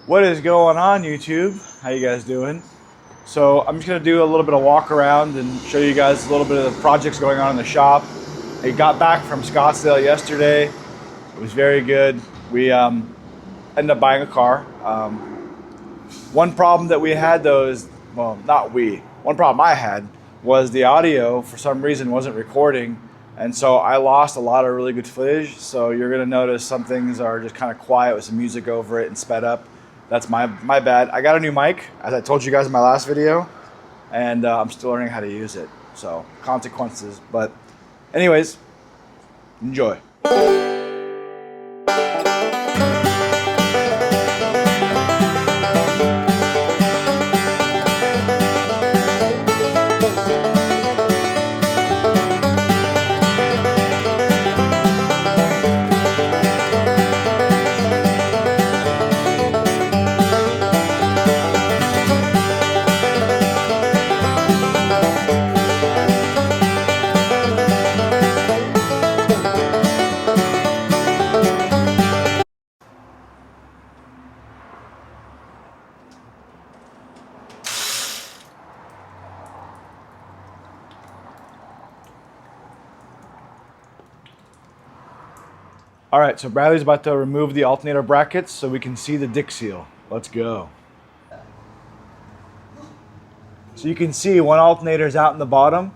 What is going on, YouTube? How you guys doing? So I'm just gonna do a little bit of walk around and show you guys a little bit of the projects going on in the shop. I got back from Scottsdale yesterday. It was very good. We ended up buying a car. One problem that we had though is, well, not we. One problem I had was the audio for some reason wasn't recording, and so I lost a lot of really good footage. So you're gonna notice some things are just kind of quiet with some music over it and sped up. That's my bad. I got a new mic, as I told you guys in my last video, and I'm still learning how to use it. So consequences, but anyways, enjoy. All right, so Bradley's about to remove the alternator brackets so we can see the dick seal. Let's go. So you can see one alternator's out in the bottom.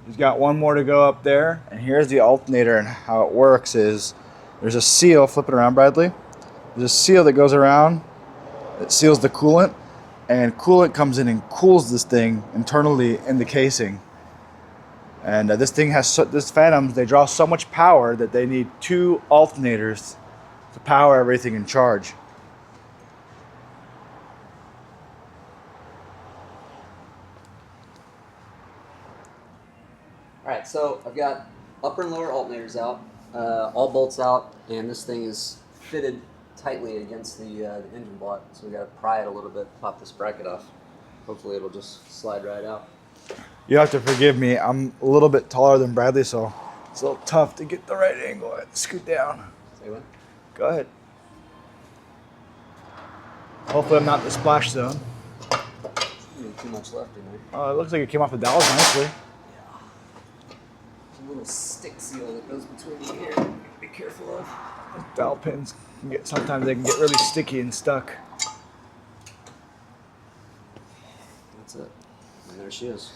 He's got one more to go up there. And here's the alternator, and how it works is there's a seal, flip it around, Bradley. There's a seal that goes around that seals the coolant, and coolant comes in and cools this thing internally in the casing. And this thing has, this Phantoms, they draw so much power that they need 2 alternators to power everything in charge. All right, so I've got upper and lower alternators out, all bolts out, and this thing is fitted tightly against the engine block. So we got to pry it a little bit, pop this bracket off. Hopefully it'll just slide right out. You have to forgive me. I'm a little bit taller than Bradley, so it's a little tough to get the right angle. I have to scoot down. Say what? Go ahead. Hopefully I'm not in the splash zone. Too much left in there. Oh, it looks like it came off the dowels nicely. Yeah. There's a little stick seal that goes between here. Be careful of. Those dowel pins can get, sometimes they can get really sticky and stuck. That's it. And there she is.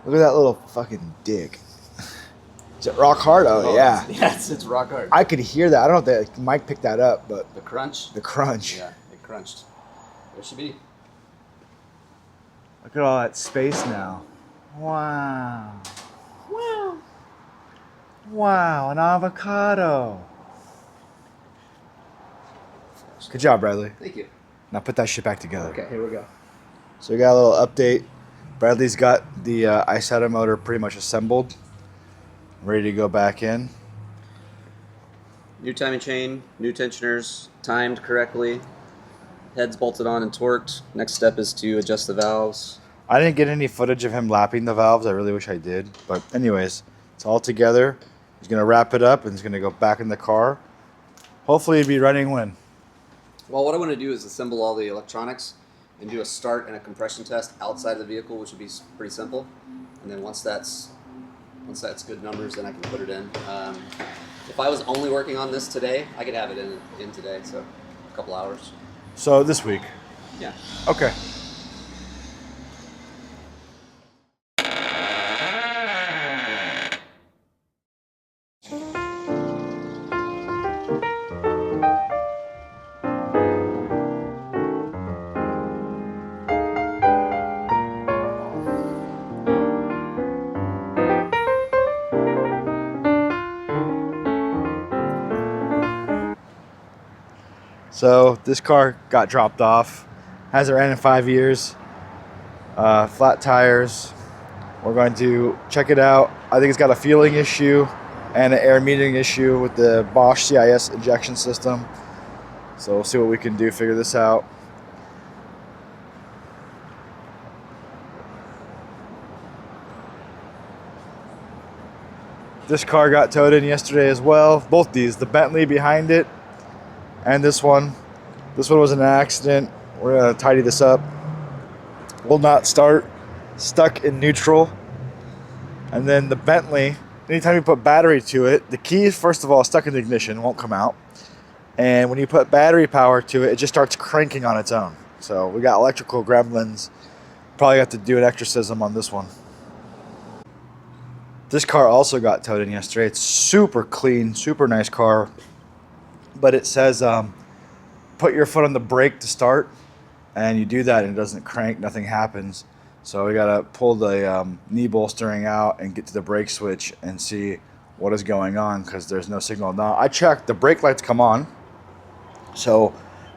Look at that little fucking dick. Is it rock hard? Oh, yeah. Yes, it's rock hard. I could hear that. I don't know if the mic picked that up, but The crunch? the crunch. Yeah, it crunched. There she be. Look at all that space now. Wow. Wow. Wow, an avocado. Good job, Bradley. Thank you. Now put that shit back together. Okay, here we go. So we got a little update. Bradley's got the Isetta motor pretty much assembled, ready to go back in. New timing chain, new tensioners, timed correctly, heads bolted on and torqued. Next step is to adjust the valves. I didn't get any footage of him lapping the valves. I really wish I did. But anyways, it's all together. He's going to wrap it up and he's going to go back in the car. Hopefully he'll be running when? Well, what I want to do is assemble all the electronics and do a start and a compression test outside of the vehicle, which would be pretty simple. And then once that's good numbers, then I can put it in. If I was only working on this today, I could have it in today, so a couple hours. So this week? Yeah. Okay. So this car got dropped off, hasn't ran in 5 years, flat tires. We're going to check it out. I think it's got a fueling issue and an air metering issue with the Bosch CIS injection system. So we'll see what we can do, figure this out. This car got towed in yesterday as well. Both these, the Bentley behind it and this one, This one was an accident. We're gonna tidy this up. Will not start. Stuck in neutral. And then the Bentley, anytime you put battery to it, the keys, first of all, stuck in the ignition, won't come out. And when you put battery power to it, it just starts cranking on its own. So we got electrical gremlins. Probably have to do an exorcism on this one. This car also got towed in yesterday. It's super clean, super nice car. But it says, put your foot on the brake to start. And you do that and it doesn't crank, nothing happens. So we gotta pull the knee bolstering out and get to the brake switch and see what is going on because there's no signal. Now I checked, the brake lights come on. So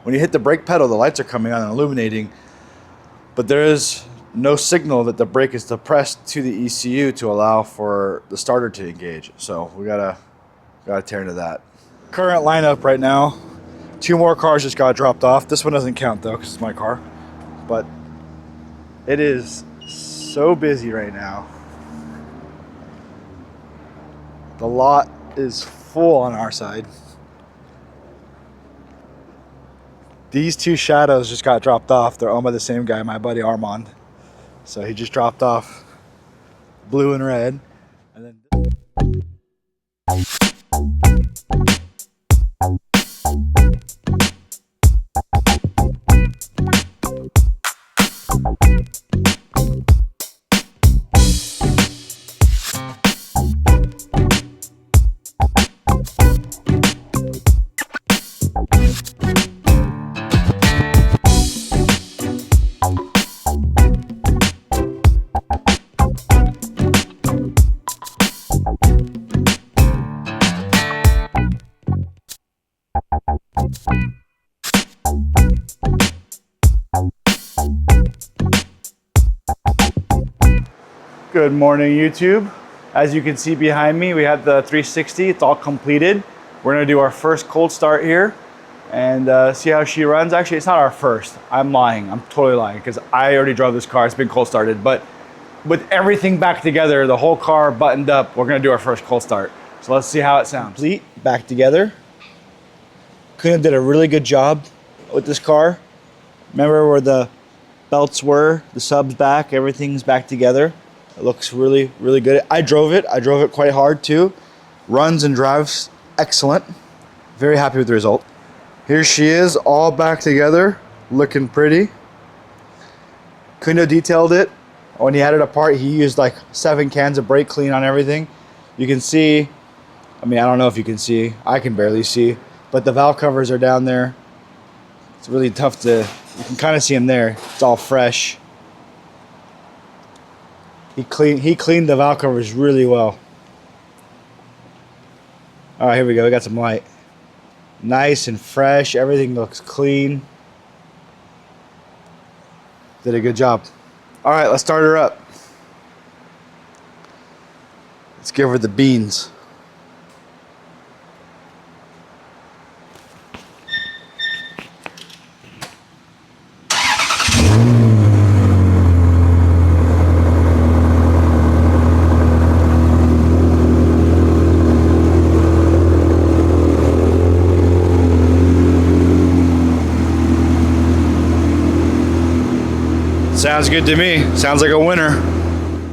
when you hit the brake pedal, the lights are coming on and illuminating, but there is no signal that the brake is depressed to the ECU to allow for the starter to engage. So we gotta tear into that. Current lineup right now, 2 more cars just got dropped off. This one doesn't count though because it's my car, but it is so busy right now. The lot is full on our side. These 2 shadows just got dropped off. They're owned by the same guy, my buddy Armand. So he just dropped off blue and red. And then good morning, YouTube. As you can see behind me, we have the 360. It's all completed. We're gonna do our first cold start here and see how she runs. Actually, it's not our first. I'm lying. I'm totally lying because I already drove this car. It's been cold started, but with everything back together, the whole car buttoned up, we're gonna do our first cold start. So let's see how it sounds. Complete, back together. Kuna did a really good job with this car. Remember where the belts were, the subs back, everything's back together. It looks really, really good. I drove it quite hard too. Runs and drives excellent. Very happy with the result. Here she is, all back together, looking pretty. Kuno detailed it. When he had it apart, he used like 7 cans of brake clean on everything. You can see, I mean, I don't know if you can see, I can barely see, but the valve covers are down there. It's really tough to, you can kind of see them there. It's all fresh. He cleaned the valve covers really well. All right, here we go. We got some light. Nice and fresh. Everything looks clean. Did a good job. All right, let's start her up. Let's give her the beans. Sounds good to me. Sounds like a winner.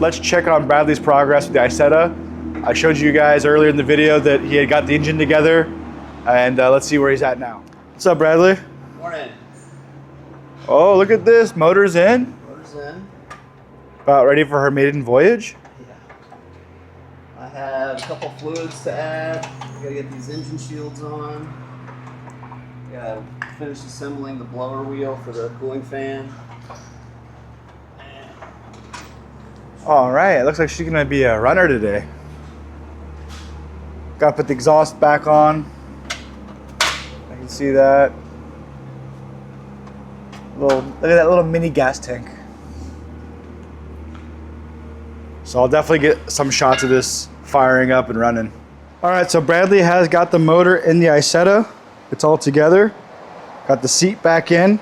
Let's check on Bradley's progress with the Isetta. I showed you guys earlier in the video that he had got the engine together, and let's see where he's at now. What's up, Bradley? Morning. Oh, look at this. Motor's in. Motor's in. About ready for her maiden voyage? Yeah. I have a couple fluids to add. I gotta get these engine shields on. Gotta finish assembling the blower wheel for the cooling fan. All right, it looks like she's gonna be a runner today. Gotta put the exhaust back on. I can see that. Look at that little mini gas tank. So I'll definitely get some shots of this firing up and running. All right, so Bradley has got the motor in the Isetta. It's all together. Got the seat back in.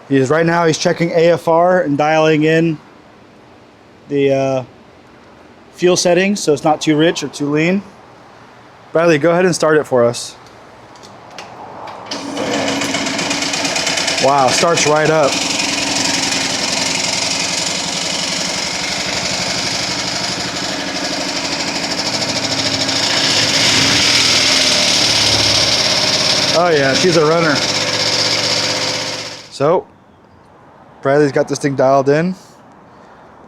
Right now he's checking AFR and dialing in the fuel settings so it's not too rich or too lean. Bradley, go ahead and start it for us. Wow, starts right up. Oh yeah, she's a runner. So, Bradley's got this thing dialed in.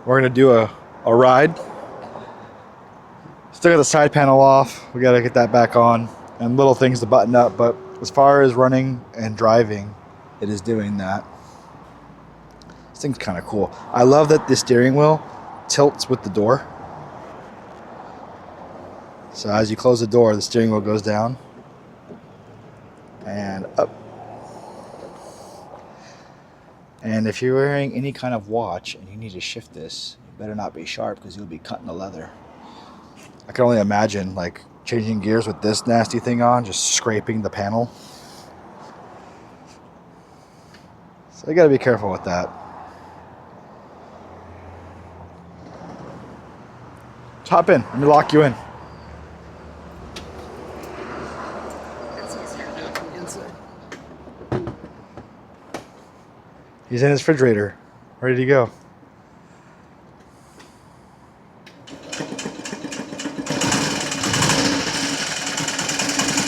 We're gonna do a ride. Still got the side panel off. We gotta get that back on and little things to button up, but as far as running and driving, it is doing that. This thing's kind of cool. I love that the steering wheel tilts with the door. So as you close the door, the steering wheel goes down and up. And if you're wearing any kind of watch and you need to shift this, you better not be sharp because you'll be cutting the leather. I can only imagine like changing gears with this nasty thing on, just scraping the panel. So you gotta be careful with that. Just hop in, let me lock you in. He's in his refrigerator, ready to go.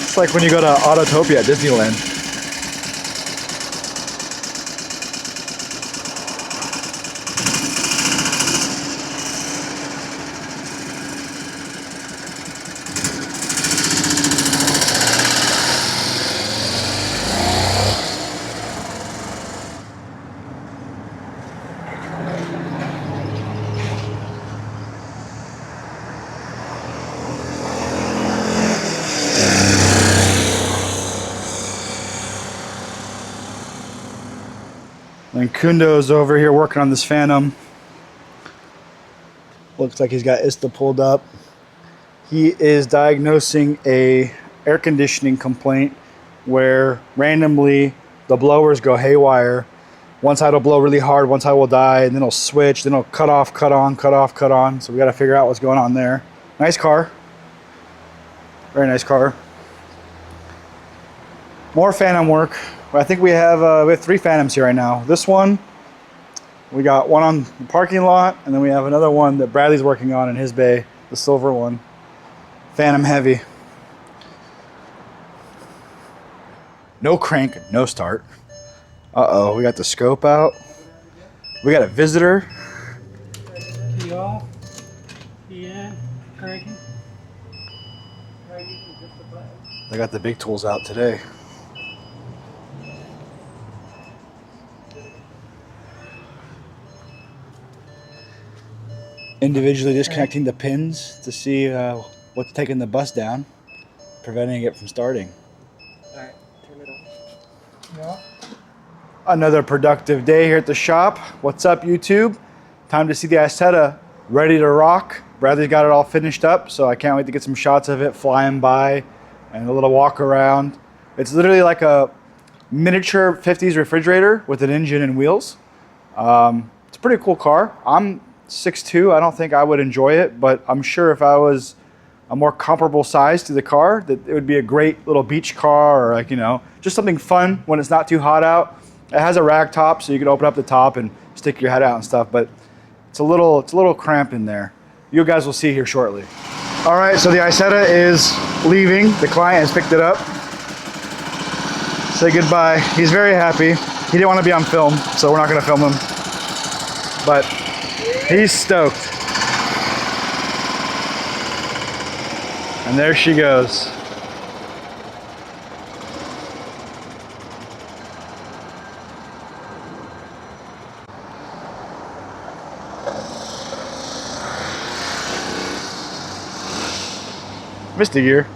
It's like when you go to Autotopia at Disneyland. And Kundo's over here working on this Phantom. Looks like he's got Isetta pulled up. He is diagnosing a air conditioning complaint where randomly the blowers go haywire. One side will blow really hard, one side will die, and then it'll switch, then it'll cut off, cut on, cut off, cut on. So we got to figure out what's going on there. Nice car. Very nice car. More Phantom work. I think we have 3 Phantoms here right now. This one, we got one on the parking lot, and then we have another one that Bradley's working on in his bay, the silver one. Phantom heavy. No crank, no start. Uh-oh, we got the scope out. We got a visitor. Key off. Key in. Cranking. Cranking. Just the button. They got the big tools out today. Individually disconnecting the pins to see what's taking the bus down, preventing it from starting. Alright, turn it off. Yeah. Another productive day here at the shop. What's up, YouTube? Time to see the Isetta ready to rock. Bradley's got it all finished up, so I can't wait to get some shots of it flying by and a little walk around. It's literally like a miniature 50s refrigerator with an engine and wheels. It's a pretty cool car. I'm 6'2", I don't think I would enjoy it, but I'm sure if I was a more comparable size to the car, that it would be a great little beach car, or like, you know, just something fun when it's not too hot out. It has a rag top, so you can open up the top and stick your head out and stuff, but it's a little cramped in there. You guys will see here shortly. All right, so the Isetta is leaving. The client has picked it up. Say goodbye. He's very happy. He didn't want to be on film, so we're not going to film him, but he's stoked. And there she goes. Missed a gear.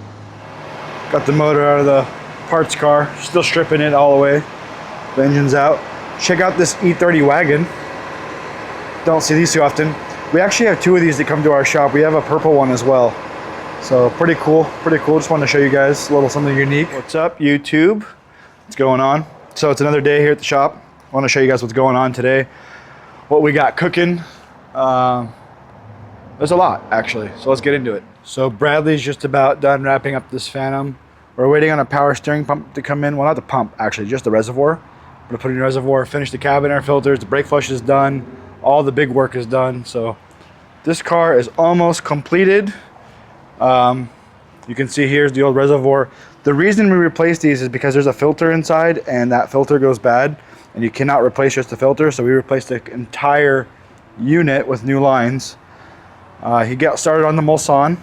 Got the motor out of the parts car. Still stripping it all the way. The engine's out. Check out this E30 wagon. Don't see these too often. We actually have 2 of these that come to our shop. We have a purple one as well. So pretty cool, pretty cool. Just wanted to show you guys a little something unique. What's up, YouTube? What's going on? So it's another day here at the shop. I want to show you guys what's going on today. What we got cooking. There's a lot, actually. So let's get into it. So Bradley's just about done wrapping up this Phantom. We're waiting on a power steering pump to come in. Well, not the pump, actually, just the reservoir. I'm gonna put in a reservoir, finish the cabin air filters, the brake flush is done, all the big work is done. So this car is almost completed. You can see here's the old reservoir. The reason we replaced these is because there's a filter inside and that filter goes bad and you cannot replace just the filter. So we replaced the entire unit with new lines. He got started on the Mulsanne.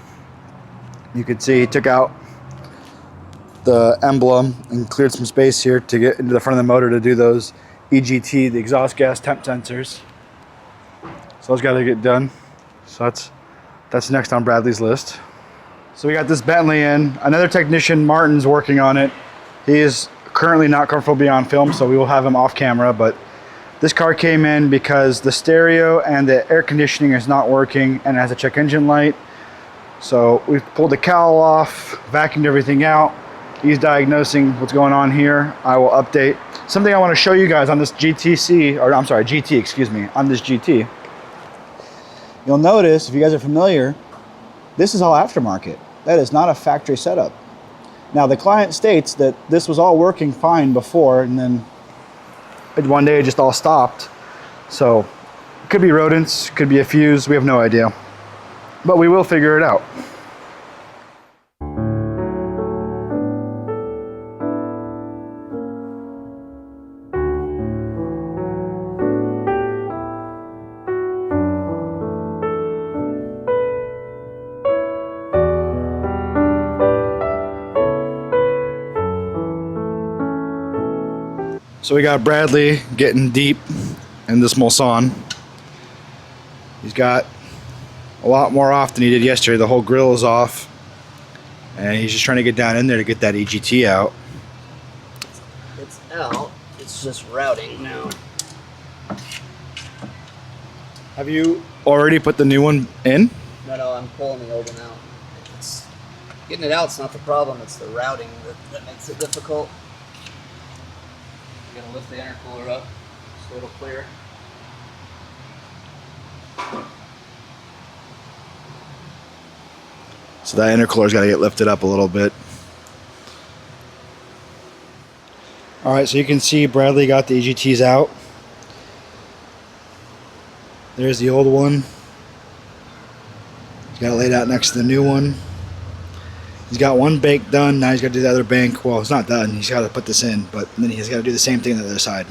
You can see he took out the emblem and cleared some space here to get into the front of the motor to do those EGT, the exhaust gas temp sensors. So those got to get done. So that's next on Bradley's list. So we got this Bentley in. Another technician, Martin's, working on it. He is currently not comfortable being on film, so we will have him off camera. But this car came in because the stereo and the air conditioning is not working and it has a check engine light. So we pulled the cowl off, vacuumed everything out. He's diagnosing what's going on here. I will update. Something I want to show you guys on this GT, excuse me, on this GT. You'll notice, if you guys are familiar, this is all aftermarket. That is not a factory setup. Now the client states that this was all working fine before and then one day it just all stopped. So it could be rodents, could be a fuse, we have no idea. But we will figure it out. So we got Bradley getting deep in this Mulsanne. He's got a lot more off than he did yesterday. The whole grill is off. And he's just trying to get down in there to get that EGT out. It's out. It's just routing now. Have you already put the new one in? No, I'm pulling the old one out. It's, getting it out's not the problem. It's the routing that makes it difficult. You gotta lift the intercooler up so it'll clear. So that intercooler's got to get lifted up a little bit. All right, so you can see Bradley got the EGTs out. There's the old one. He's got it laid out next to the new one. He's got one bank done. Now he's got to do the other bank. Well, it's not done. He's got to put this in, but then he's got to do the same thing on the other side.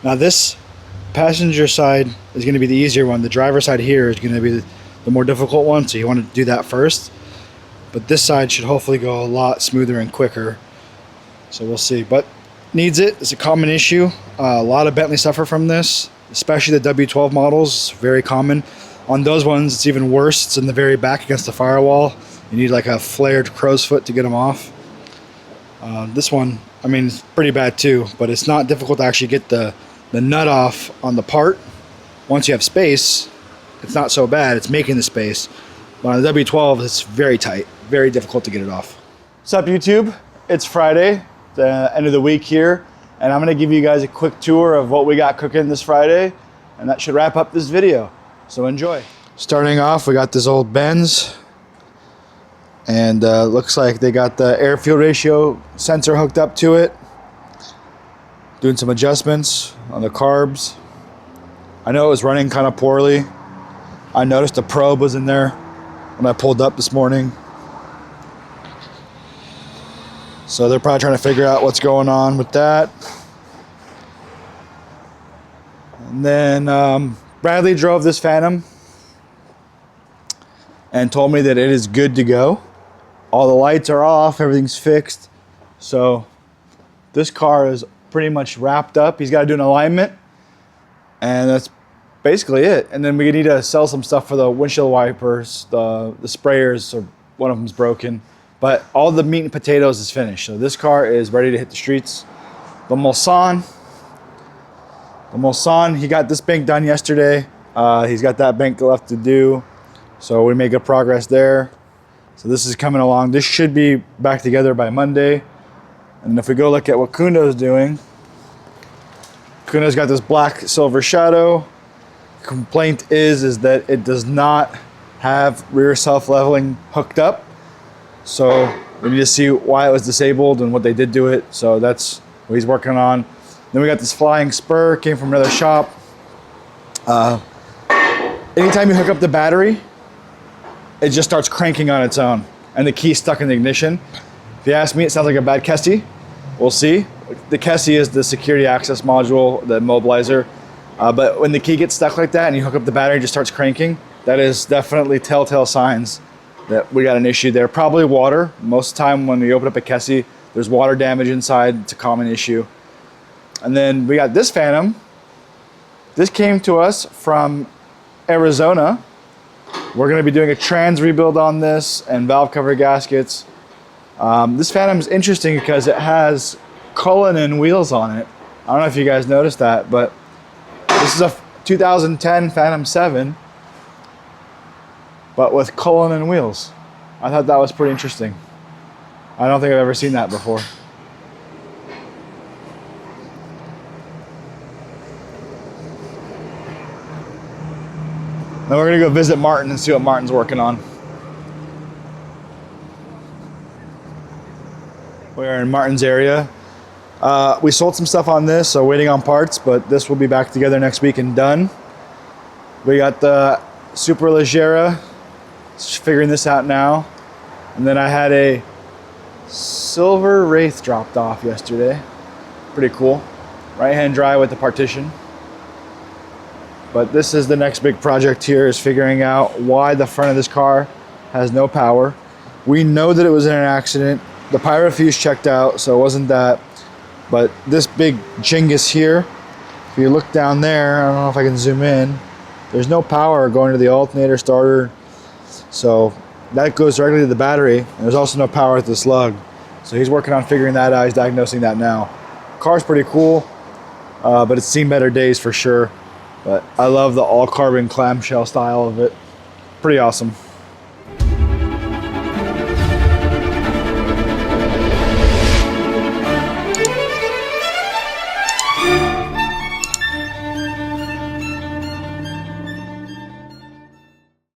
Now this passenger side is going to be the easier one. The driver side here is going to be the more difficult one, so you want to do that first. But this side should hopefully go a lot smoother and quicker. So we'll see. But needs it. It's a common issue. A lot of Bentley suffer from this, especially the W12 models. Very common. On those ones, it's even worse. It's in the very back against the firewall. You need like a flared crow's foot to get them off. This one, I mean, it's pretty bad too, but it's not difficult to actually get the nut off on the part. Once you have space, it's not so bad. It's making the space. But on the W12, it's very tight, very difficult to get it off. What's up, YouTube? It's Friday, the end of the week here, and I'm gonna give you guys a quick tour of what we got cooking this Friday, and that should wrap up this video. So enjoy. Starting off, we got this old Benz, and looks like they got the air fuel ratio sensor hooked up to it. Doing some adjustments on the carbs. I know it was running kind of poorly. I noticed a probe was in there when I pulled up this morning. So they're probably trying to figure out what's going on with that. And then Bradley drove this Phantom and told me that it is good to go. All the lights are off, everything's fixed. So this car is pretty much wrapped up. He's got to do an alignment, and that's basically it. And then we need to sell some stuff for the windshield wipers, the sprayers, or one of them's broken. But all the meat and potatoes is finished. So this car is ready to hit the streets. The Mulsanne, he got this bank done yesterday. He's got that bank left to do. So we made good progress there. So this is coming along. This should be back together by Monday. And if we go look at what Kundo's doing, Kundo's got this black silver shadow. Complaint is that it does not have rear self-leveling hooked up. So We need to see why it was disabled and what they did to it. So that's what he's working on. Then we got this flying spur, came from another shop. Anytime you hook up the battery, it just starts cranking on its own and the key's stuck in the ignition. If you ask me, it sounds like a bad Kessie. We'll see. The Kessie is the security access module, the immobilizer. But when the key gets stuck like that and you hook up the battery, it just starts cranking, that is definitely telltale signs that we got an issue there. Probably water. Most of the time when we open up a Kessie, there's water damage inside. It's a common issue. And then we got this Phantom. This came to us from Arizona. We're going to be doing a trans rebuild on this and valve cover gaskets. This Phantom is interesting because it has Cullinan wheels on it. I don't know if you guys noticed that, but this is a 2010 Phantom 7, but with Cullinan wheels. I thought that was pretty interesting. I don't think I've ever seen that before. Then we're gonna go visit Martin and see what Martin's working on. We're in Martin's area. We sold some stuff on this, so waiting on parts, but this will be back together next week and done. We got the Superleggera, figuring this out now. And then I had a silver Wraith dropped off yesterday. Pretty cool. Right-hand drive with the partition. But this is the next big project here, is figuring out why the front of this car has no power. We know that it was in an accident. The pyro fuse checked out, so it wasn't that. But this big Genghis here, if you look down there, I don't know if I can zoom in, there's no power going to the alternator starter. So that goes directly to the battery, and there's also no power to the slug. So he's working on figuring that out. He's diagnosing that now. Car's pretty cool, but it's seen better days for sure. But I love the all carbon clamshell style of it. Pretty awesome.